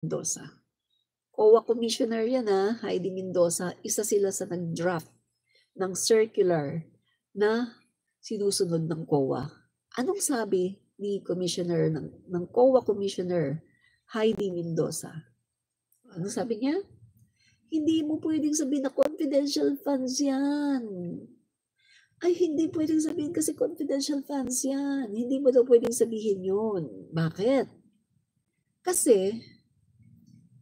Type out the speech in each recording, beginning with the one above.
Mendoza. COA commissioner yan Heidi Mendoza, isa sila sa nag-draft ng circular na sinusunod ng COA. Anong sabi ni commissioner ng COA commissioner Heidi Mendoza? Ano sabi niya? Hindi mo pwedeng sabihin na confidential funds yan. Ay, hindi pwedeng sabihin kasi confidential funds yan. Hindi mo daw pwedeng sabihin yun. Bakit? Kasi,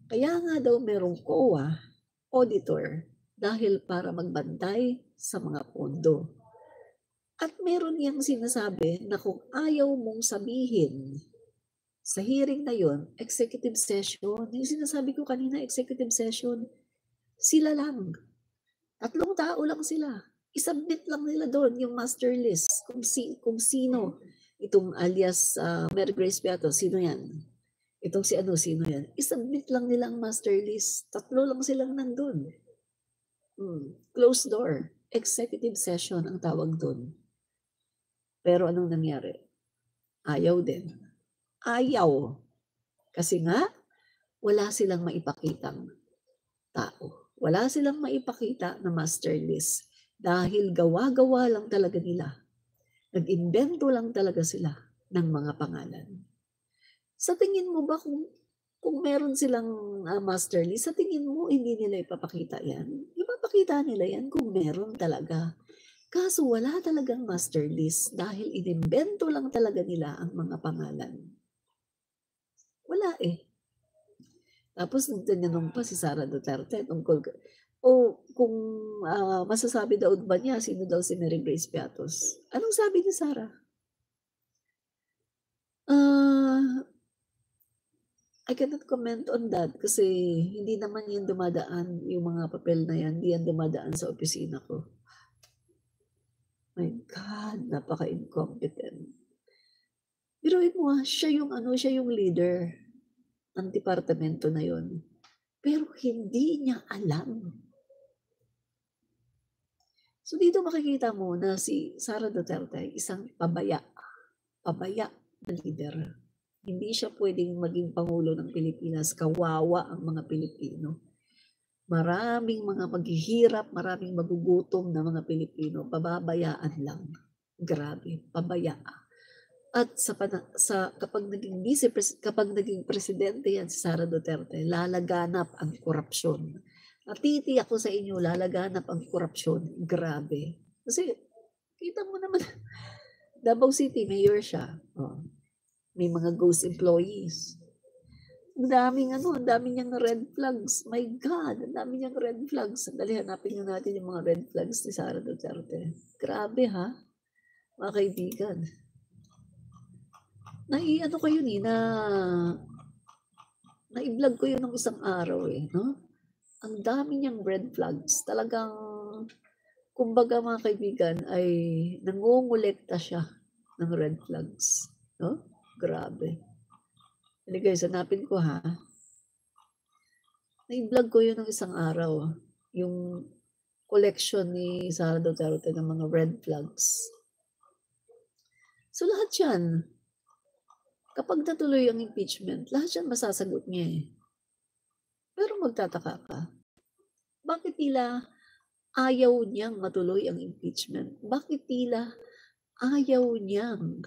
kaya nga daw merong COA, auditor, dahil para magbantay sa mga pondo. At meron niyang sinasabi na kung ayaw mong sabihin sa hearing na yon, executive session, yung sinasabi ko kanina, executive session, sila lang. 3 tao lang sila. I-submit lang nila doon yung master list kung sino itong alias Mary Grace Beato, sino yan? Itong si ano, sino yan? I-submit lang nila ang master list. 3 lang silang nandun. Closed door. Executive session ang tawag doon. Pero anong nangyari? Ayaw din. Ayaw. Kasi nga, wala silang maipakitang tao. Wala silang maipakita na master list dahil gawa-gawa lang talaga nila. Nag-imbento lang talaga sila ng mga pangalan. Sa tingin mo ba kung meron silang master list, sa tingin mo hindi nila ipapakita yan? Ipapakita nila yan kung meron talaga. Kaso wala talagang master list dahil inimbento lang talaga nila ang mga pangalan. Wala Tapos nagtanong pa si Sara Duterte tungkol kung masasabi daw ba niya sino daw si Mary Grace Piatos. Anong sabi ni Sara? I cannot comment on that kasi hindi naman yan dumadaan, yung mga papel na yan, hindi yan dumadaan sa opisina ko. My God, napaka-incompetent. Biruin mo siya yung leader ng departamento na yon. Pero hindi niya alam. So dito makikita mo na si Sara Duterte isang pabaya na leader. Hindi siya pwedeng maging Pangulo ng Pilipinas. Kawawa ang mga Pilipino. Maraming mga maghihirap, maraming magugutom na mga Pilipino. Pababayaan lang. Grabe, pabaya. At kapag naging presidente yan si Sara Duterte, lalaganap ang korupsyon. Natitiyak ko sa inyo, lalaganap ang korupsyon. Grabe. Kasi, kita mo naman, Davao City, mayor siya. May mga ghost employees. Ang dami niyang red flags. My God, ang dami niyang red flags. Sandali, hanapin natin yung mga red flags ni Sara Duterte. Grabe mga kaibigan. Naiano ko yun na-vlog ko yun ng isang araw no? Ang dami niyang red flags. Talagang, kumbaga mga kaibigan, ay nangungulekta siya ng red flags. No? Grabe. Hindi guys, hanapin ko Na-vlog ko yun ng isang araw. Yung collection ni Sara Duterte ng mga red flags. So lahat yan, kapag natuloy ang impeachment, lahat yan masasagot niya Pero magtataka ka, bakit tila ayaw niyang matuloy ang impeachment? Bakit tila ayaw niyang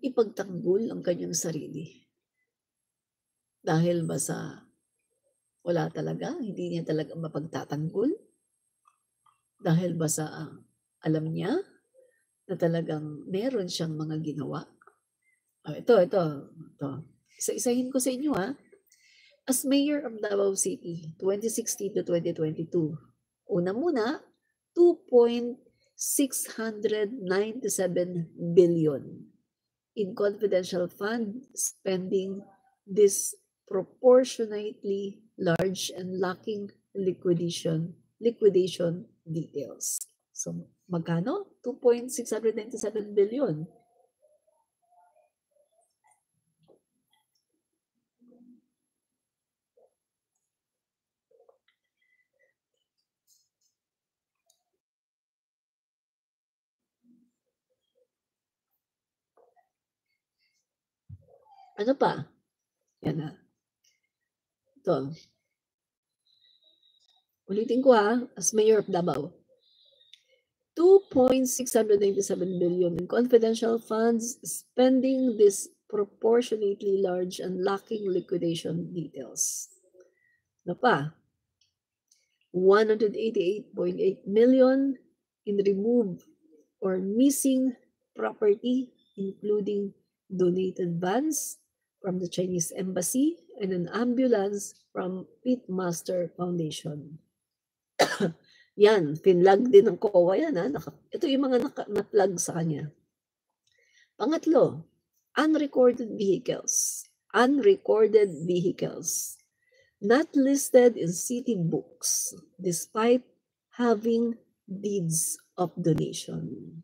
ipagtanggol ang kanyang sarili? Dahil ba sa wala talaga, hindi niya talaga mapagtatanggol? Dahil ba sa alam niya na talagang meron siyang mga ginawa? Ito. Isa-isahin ko sa inyo As mayor of Davao City, 2016 to 2022, una muna, 2.697 billion in confidential fund spending disproportionately large and lacking liquidation details. So, magkano? 2.697 billion. Ano pa? Yan Ito. Ulitin ko as Mayor of Davao. 2.697 billion in confidential funds, spending disproportionately large and lacking liquidation details. Ano pa? 188.8 million in removed or missing property, including donated vans from the Chinese Embassy and an ambulance from Pitmaster Foundation. Yan, finlag din ng COA yan. Ito yung mga na-plug sa kanya. Pangatlo, unrecorded vehicles. Unrecorded vehicles. Not listed in city books despite having deeds of donation.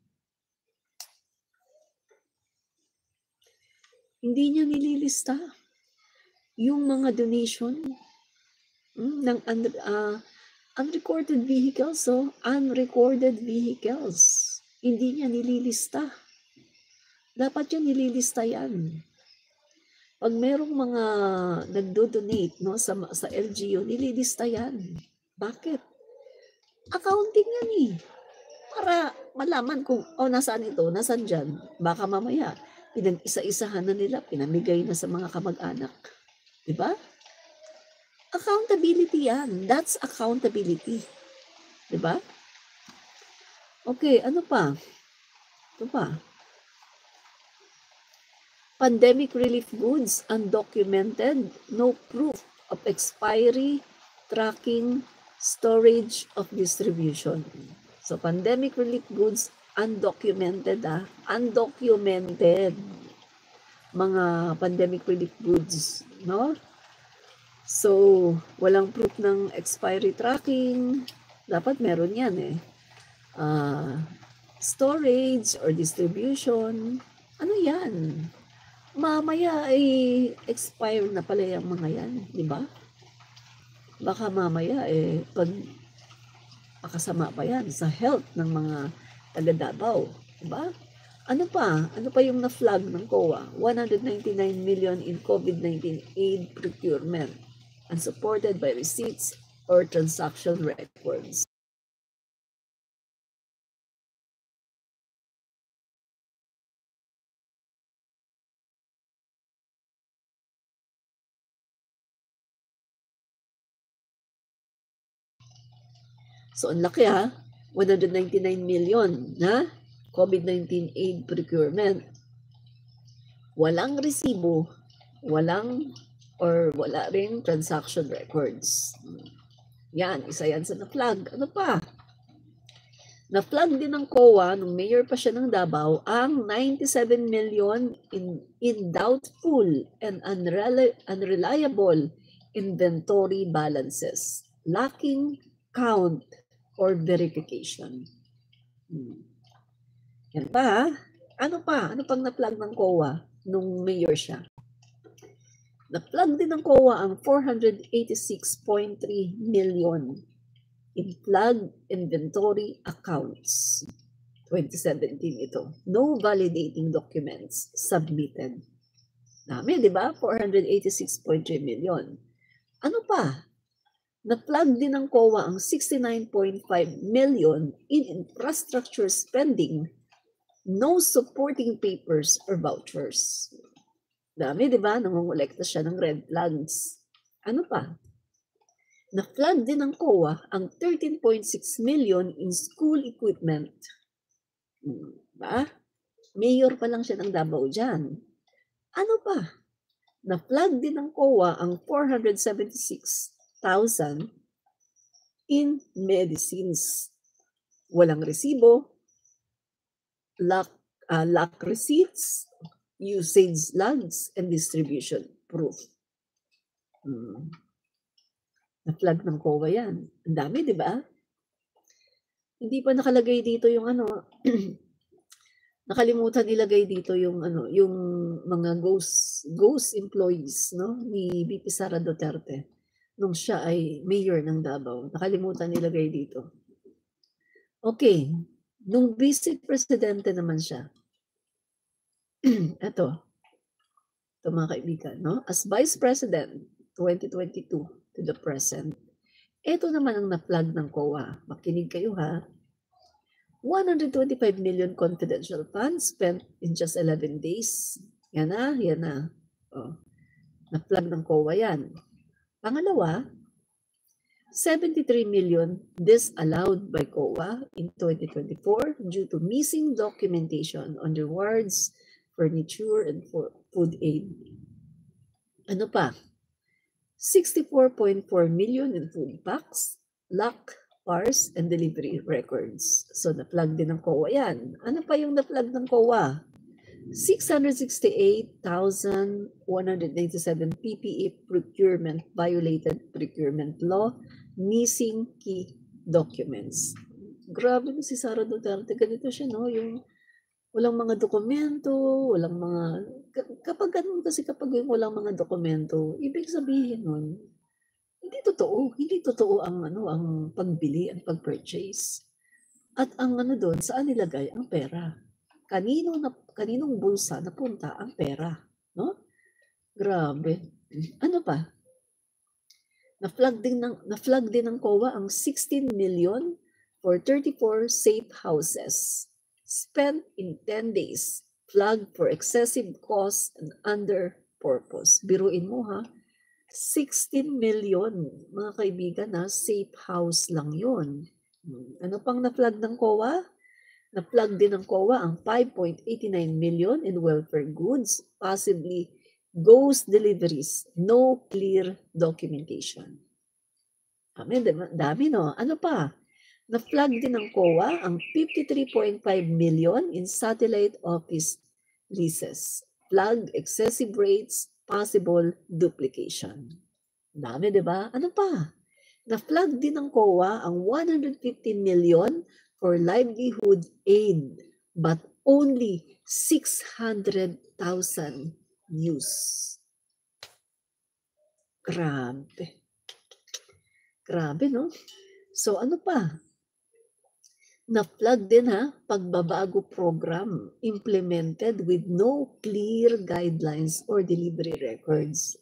Hindi niya nililista yung mga donation ng unrecorded vehicles. So, unrecorded vehicles. Hindi niya nililista. Dapat yan nililista yan. Pag merong mga nagdo-donate sa LGU, nililista yan. Bakit? Accounting yan eh. Para malaman kung, nasaan ito, nasaan dyan. Baka mamaya, pinag-isa-isahan na nila, pinamigay na sa mga kamag-anak. Diba? Accountability yan. That's accountability. Diba? Okay, ano pa? Ito pa. Pandemic relief goods, undocumented, no proof of expiry, tracking, storage of distribution. So, pandemic relief goods, undocumented, undocumented. Mga pandemic relief goods, no? So, walang proof ng expiry tracking. Dapat meron yan storage or distribution. Ano yan? Mamaya ay expire na pala yung mga yan, di ba? Baka mamaya pag pakasama pa yan sa health ng mga taga-Davao, di ba? Ano pa yung na-flag ng COA? 199 million in COVID-19 aid procurement and supported by receipts or transaction records. So, ang laki 199 million na COVID-19 aid procurement. Walang resibo, wala ring transaction records. Yan, isa yan sa na-flag. Ano pa? Na-flag din ng COA, nung mayor pa siya ng Davao, ang 97 million in doubtful and unreliable inventory balances, lacking count or verification. Yan pa. Ano pang na-plug ng COA nung mayor siya? Na-plug din ng COA ang 486.3 million in plug inventory accounts. 2017 ito. No validating documents submitted. Dami, di ba? 486.3 million. Ano pa? Na-plug din ng COA ang 69.5 million in infrastructure spending, no supporting papers or vouchers. Dami, di ba? Nangungulekta siya ng red flags. Ano pa? Na-flag din ng COA ang 13.6 million in school equipment. Diba? Mayor pa lang siya ng Davao dyan. Ano pa? Na-flag din ng COA ang 476,000 in medicines. Walang resibo, lack receipts, usage logs, and distribution proof. Na-flag ng COA yan. Ang dami, di ba? Hindi pa nakalagay dito yung nakalimutan ilagay dito yung yung mga ghost employees, no, ni VP Sara Duterte nung siya ay mayor ng Davao. Nakalimutan ilagay dito. Okay, nung vice presidente naman siya. Ito mga kaibigan, no? As vice president, 2022 to the present. Ito naman ang na-flag ng COA. Makinig kayo ha. 125 million confidential funds spent in just 11 days. Yan na. Oh, na-flag ng COA yan. Pangalawa, 73 million disallowed by COA in 2024 due to missing documentation on rewards, furniture, and food aid. Ano pa? 64.4 million in food packs, lock, bars, and delivery records. So, na-flag din ng COA yan. Ano pa yung na-flag ng COA? 668,197 PPE procurement violated procurement law, missing key documents. Grabe na si Sara Duterte. Ganito siya, no? Yung walang mga dokumento, walang mga... Kapag ganun kasi kapag yung walang mga dokumento, ibig sabihin nun, hindi totoo. Hindi totoo ang pagbili, ang pag-purchase. At ang doon, saan nilagay ang pera? Kaninong bulsa napunta ang pera? No? Grabe. Ano pa? Na-flag din ng COA ang 16 million for 34 safe houses spent in 10 days, flagged for excessive cost and under purpose. Biruin mo ha, 16 million, mga kaibigan na safe house lang yon. Ano pang na-flag ng COA? Na-flag din ng COA ang 5.89 million in welfare goods, possibly ghost deliveries, no clear documentation. Dami no? Ano pa? Na-flag din ng COA ang 53.5 million in satellite office leases. Flag excessive rates, possible duplication. Dami, di ba? Ano pa? Na-flag din ng COA ang 150 million for livelihood aid, but only 600,000 use. Grabe. Grabe, no? So, ano pa? Na-flag din ha, pagbabago program implemented with no clear guidelines or delivery records.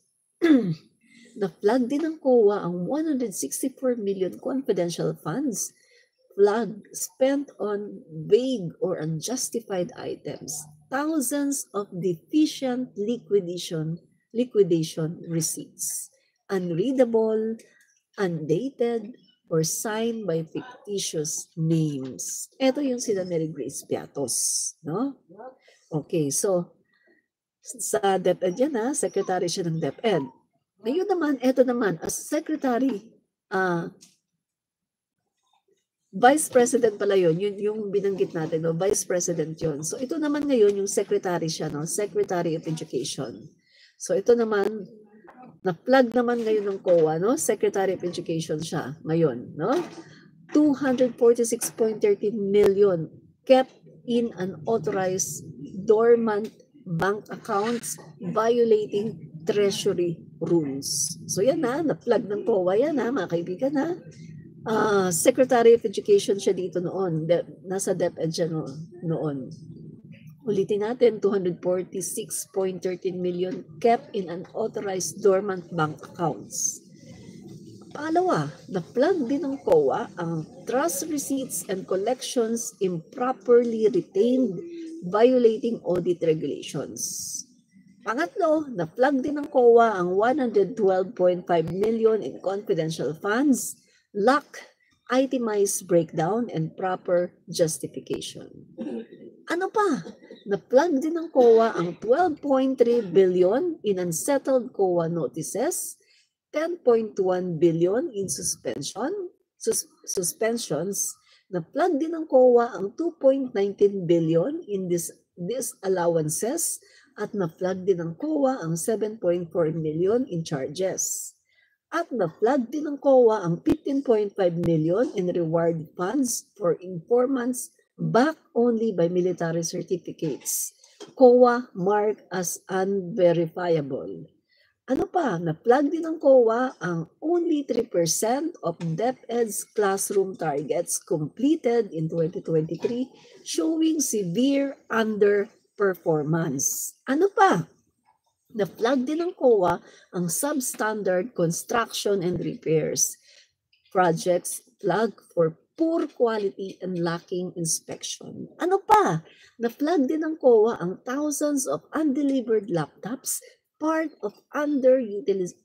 Na-flag din ng COA ang 164 million confidential funds flag spent on vague or unjustified items. Thousands of deficient liquidation receipts. Unreadable, undated, or signed by fictitious names. Ito yung sila Mary Grace Piatos, no? Okay, so sa DepEd yan ha, secretary siya ng DepEd. Ngayon naman, ito naman, as secretary, vice president pala yun, yung binanggit natin, no? Vice president yun. So ito naman ngayon, yung secretary siya, no? Secretary of Education. So ito naman, na-flag naman ngayon ng COA, no? Secretary of Education siya ngayon, no? 246.13 million kept in unauthorized dormant bank accounts violating treasury rules. So yan na-flag ng COA yan mga kaibigan Secretary of Education siya dito noon. Nasa DepEd siya noon. Ulitin natin, 246.13 million kept in unauthorized dormant bank accounts. Pangalawa, na-flag din ng COA ang trust receipts and collections improperly retained, violating audit regulations. Pangatlo, na-flag din ng COA ang 112.5 million in confidential funds, lack itemized breakdown, and proper justification. Ano pa? Na-flag din ng COA ang 12.3 billion in unsettled COA notices, 10.1 billion in suspensions. Na-flag din ng COA ang 2.19 billion in disallowances at na-flag din ng COA ang 7.4 million in charges. At na-flag din ng COA ang 15.5 million in reward funds for informants backed only by military certificates. COA marked as unverifiable. Ano pa? Na-flag din ng COA ang only 3% of DepEd's classroom targets completed in 2023, showing severe underperformance. Ano pa? Na-flag din ng COA ang substandard construction and repairs projects flag for poor quality and lacking inspection. Ano pa? Na-flag din ng COA ang thousands of undelivered laptops, part of underutilized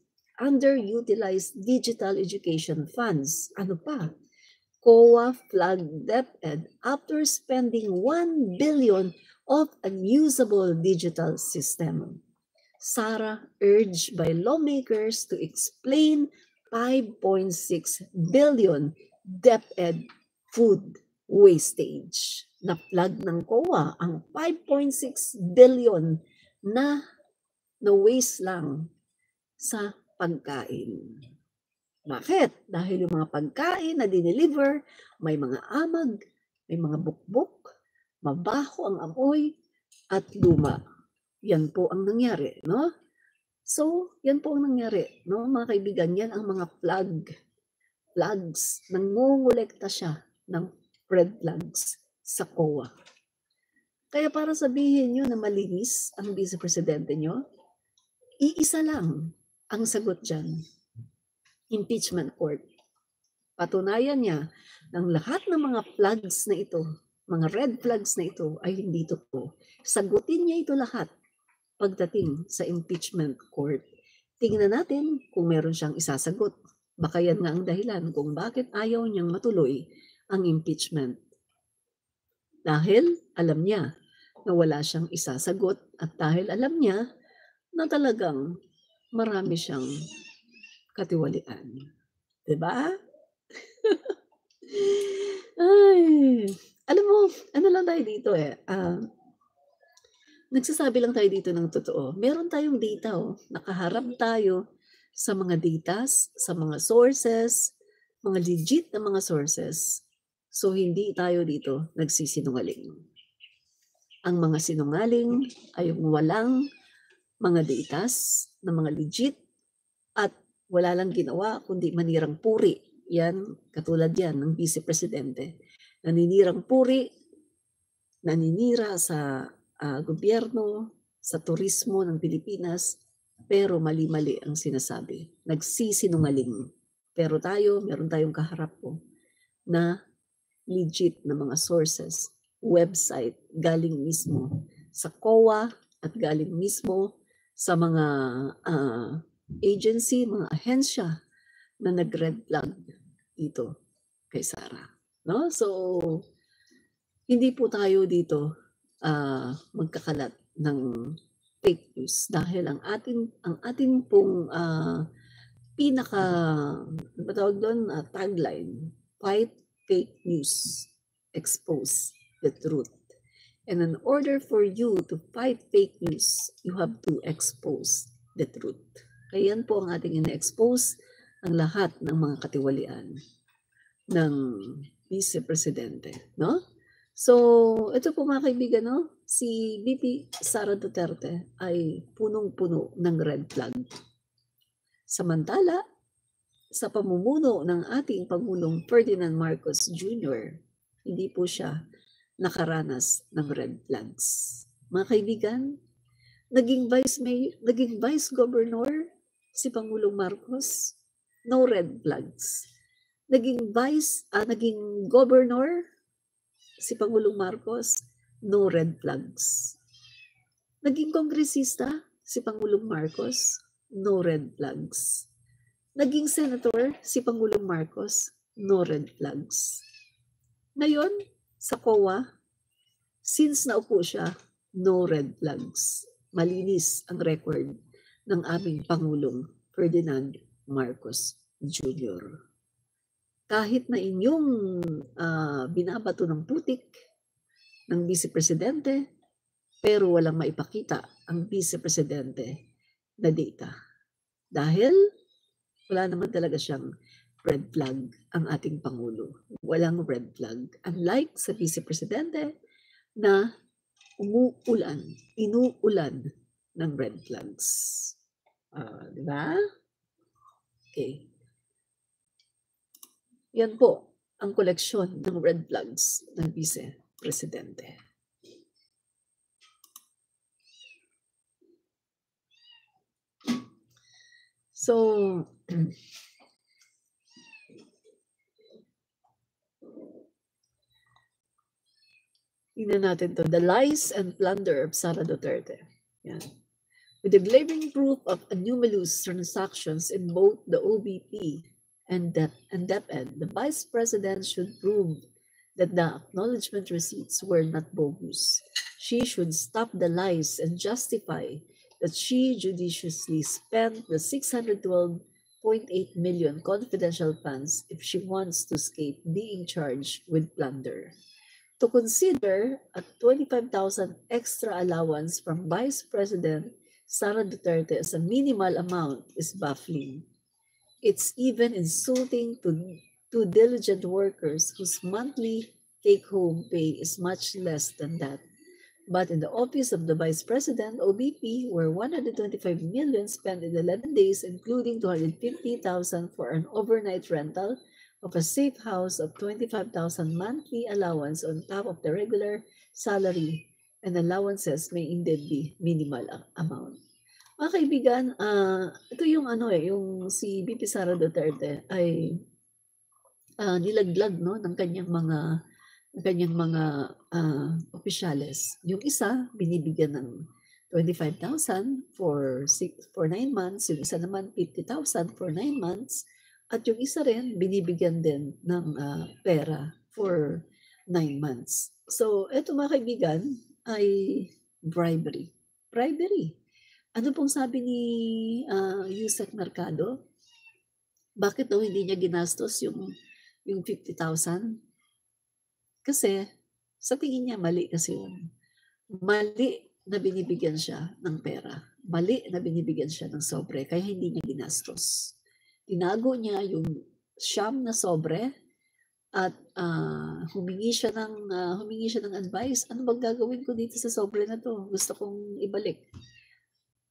digital education funds. Ano pa? COA flagged DepEd after spending 1 billion of unusable digital system. SARA urged by lawmakers to explain 5.6 billion DepEd food wastage. Na-flag ng COA ang 5.6 billion na waste lang sa pagkain. Bakit? Dahil yung mga pagkain na dineliver, may mga amag, may mga bukbok, mabaho ang amoy, at luma. Yan po ang nangyari, no? So, yan po ang nangyari, no? Mga kaibigan, yan ang mga flags. Nangungulekta siya ng red flags sa COA. Kaya para sabihin nyo na malinis ang Vice Presidente nyo, iisa lang ang sagot dyan. Impeachment court. Patunayan niya ng lahat ng mga flags na ito, mga red flags na ito ay hindi totoo. Sagutin niya ito lahat pagdating sa impeachment court. Tingnan natin kung meron siyang isasagot. Baka yan nga ang dahilan kung bakit ayaw niyang matuloy ang impeachment. Dahil alam niya na wala siyang isasagot at dahil alam niya na talagang marami siyang katiwalian. Diba? Ay, alam mo, ano lang tayo dito nagsasabi lang tayo dito ng totoo. Meron tayong data, nakaharap tayo sa mga datas, sa mga sources, mga legit na mga sources. So, hindi tayo dito nagsisinungaling. Ang mga sinungaling ay yung walang mga datas na mga legit at wala lang ginawa kundi manirang puri. Yan, katulad yan ng Vice Presidente. Naninirang puri, naninira sa gobyerno, sa turismo ng Pilipinas, pero mali-mali ang sinasabi. Nagsisinungaling. Pero tayo, meron tayong kaharap po na legit na mga sources, website, galing mismo sa COA at galing mismo sa mga agency, mga ahensya na nag-red flag dito kay Sara. No? So, hindi po tayo dito magkakalat ng fake news dahil ang atin pong pinaka tawag doon, tagline, fight fake news, expose the truth. And in order for you to fight fake news, you have to expose the truth. Kaya yan po ang ating ina-expose ang lahat ng mga katiwalian ng Vice Presidente, no? So, ito po mga kaibigan, no? Si VP Sara Duterte ay punong-puno ng red flag. Samantala, sa pamumuno ng ating Pangulong Ferdinand Marcos Jr., hindi po siya nakaranas ng red flags. Mga kaibigan, naging vice governor si Pangulong Marcos, no red flags. Naging governor si Pangulong Marcos, no red flags. Naging kongresista si Pangulong Marcos, no red flags. Naging senator si Pangulong Marcos, no red flags. Ngayon, sa COA, since naupo siya, no red flags. Malinis ang record ng aming Pangulong Ferdinand Marcos Jr. Kahit na inyong binabato ng putik ng Vice Presidente, pero walang maipakita ang Vice Presidente na data. Dahil wala naman talaga siyang red flag ang ating Pangulo. Walang red flag. Unlike sa Vice Presidente na inuulan ng red flags. Di ba? Okay. Yan po ang koleksyon ng red flags ng Vice Presidente. So, tingnan natin to. The lies and plunder of Sara Duterte. Yan. With the glaring proof of anomalous transactions in both the OBP and DepEd, the Vice President should prove that the acknowledgement receipts were not bogus. She should stop the lies and justify that she judiciously spent the 612.8 million confidential funds if she wants to escape being charged with plunder. To consider a 25,000 extra allowance from Vice President Sara Duterte as a minimal amount is baffling. It's even insulting to diligent workers whose monthly take-home pay is much less than that. But in the office of the Vice President, OBP, were 125 million spent in 11 days, including 250,000 for an overnight rental of a safe house of 25,000 monthly allowance on top of the regular salary, and allowances may indeed be minimal amount. Mga kaibigan, ito yung yung si VP Sara Duterte ay nilaglag ng kanyang mga opisyales. Yung isa binibigyan ng 25,000 for 9 months, yung isa naman 50,000 for 9 months, at yung isa rin binibigyan din ng pera for 9 months. So, eto mga kaibigan ay bribery. Bribery. Ano pong sabi ni Yusek Mercado? Bakit daw hindi niya ginastos yung 50,000? Kasi sa tingin niya mali kasi yun. Mali na binibigyan siya ng pera. Mali na binibigyan siya ng sobre, kaya hindi niya ginastos. Tinago niya yung siyam na sobre at humingi siya ng advice. Ano bang gagawin ko dito sa sobre na to? Gusto kong ibalik.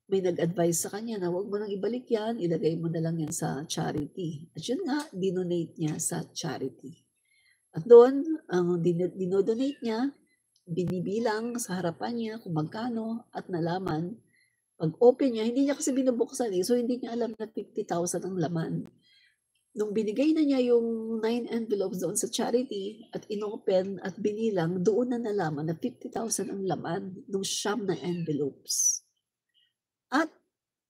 May nag-advise sa kanya na huwag mo nang ibalik yan, ilagay mo na lang yan sa charity. At yun nga, dinonate niya sa charity. At doon, ang dinodonate niya, binibilang sa harapan niya kung magkano at nalaman. Pag open niya, hindi niya kasi binubuksan so hindi niya alam na 50,000 ang laman. Nung binigay na niya yung 9 envelopes doon sa charity at inopen at binilang, doon na nalaman na 50,000 ang laman ng siyam na envelopes. At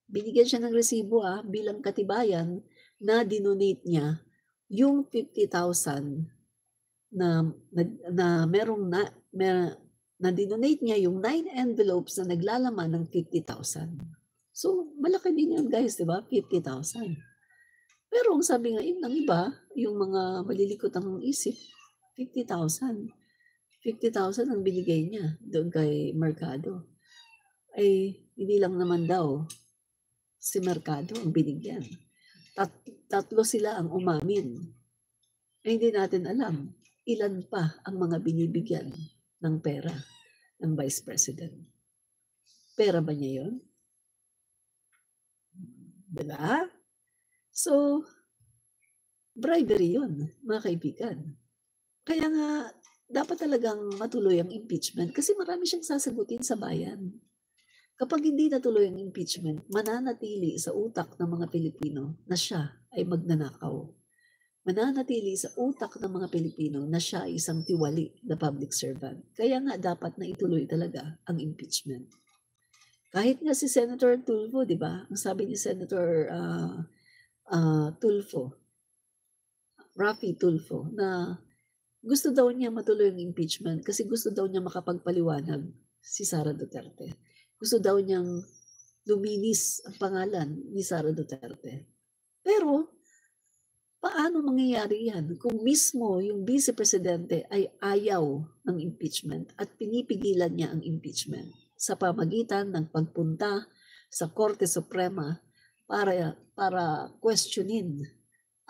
binigyan siya ng resibo bilang katibayan na dinonate niya yung 50,000 na dinonate niya yung 9 envelopes na naglalaman ng 50,000. So, malaki din yun guys, di ba? 50,000. Pero ang sabi nga ng iba, yung mga malilikot ang isip, 50,000. 50,000 ang binigay niya doon kay Mercado. Ay, hindi lang naman daw si Mercado ang binigyan. Tatlo sila ang umamin. Ay, hindi natin alam ilan pa ang mga binibigyan ng pera ng Vice President. Pera ba niya yun? Diba? So, bribery yun, mga kaibigan. Kaya nga, dapat talagang matuloy ang impeachment kasi marami siyang sasagutin sa bayan. Kapag hindi natuloy ang impeachment, mananatili sa utak ng mga Pilipino na siya ay magnanakaw. Mananatili sa utak ng mga Pilipino na siya ay isang tiwali na public servant. Kaya nga dapat na ituloy talaga ang impeachment. Kahit nga si Senator Tulfo, di ba? Ang sabi ni Senator Raffy Tulfo, na gusto daw niya matuloy ang impeachment kasi gusto daw niya makapagpaliwanag si Sara Duterte. Gusto daw niyang luminis ang pangalan ni Sara Duterte. Pero, paano mangyayari yan kung mismo yung Vice Presidente ay ayaw ng impeachment at pinipigilan niya ang impeachment sa pamagitan ng pagpunta sa Korte Suprema para questionin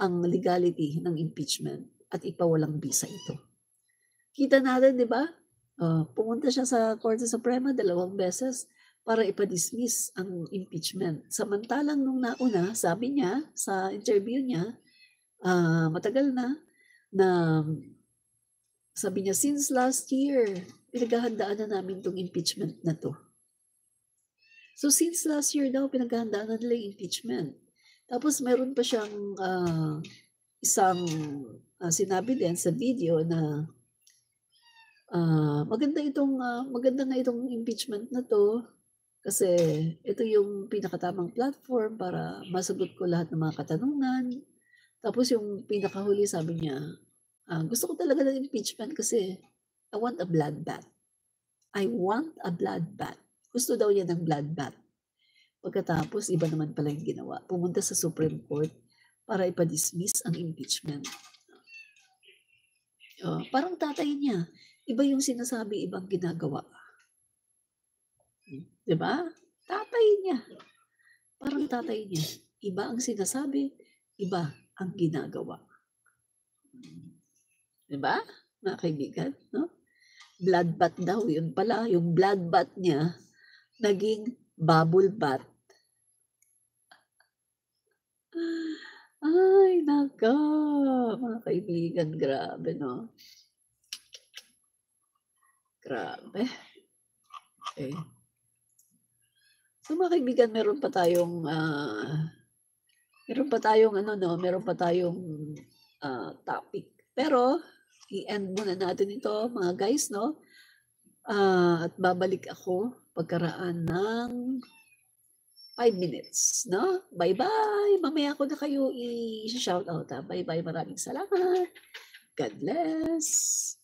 ang legality ng impeachment at ipawalang bisa ito. Kita natin, di ba? Pumunta siya sa Korte Suprema 2 beses para ipa-dismiss ang impeachment. Samantalang nung nauna, sabi niya sa interview niya, matagal na sabi niya, since last year, pinaghahandaan na namin itong impeachment na to. So since last year daw, pinaghahandaan na nila yung impeachment. Tapos meron pa siyang, isang, sinabi din sa video na, maganda nga itong impeachment na 'to, kasi ito yung pinakatamang platform para masagot ko lahat ng mga katanungan. Tapos yung pinakahuli sabi niya, "Gusto ko talaga ng impeachment kasi I want a bloodbath. I want a bloodbath." Gusto daw niya ng bloodbath. Pagkatapos iba naman pala yung ginawa, pumunta sa Supreme Court para ipa-dismiss ang impeachment. Parang tatay niya, iba yung sinasabi, ibang ginagawa. 'Di ba? Tatay niya, parang tatay niya, iba ang sinasabi, iba ang ginagawa. 'Di ba, mga kaibigan, 'no? Bloodbath daw, yun pala yung bloodbath niya naging bubble bath. Ay naku, mga kaibigan, grabe 'no? Grabe. Eh. So mga kaibigan, meron pa tayong ano 'no, meron pa tayong, topic. Pero i-end muna natin ito mga guys 'no, at babalik ako pagkaraan ng 5 minutes 'no. Bye-bye, mamaya ko na kayo i-sho-shoutout, Bye-bye, maraming salamat. God bless.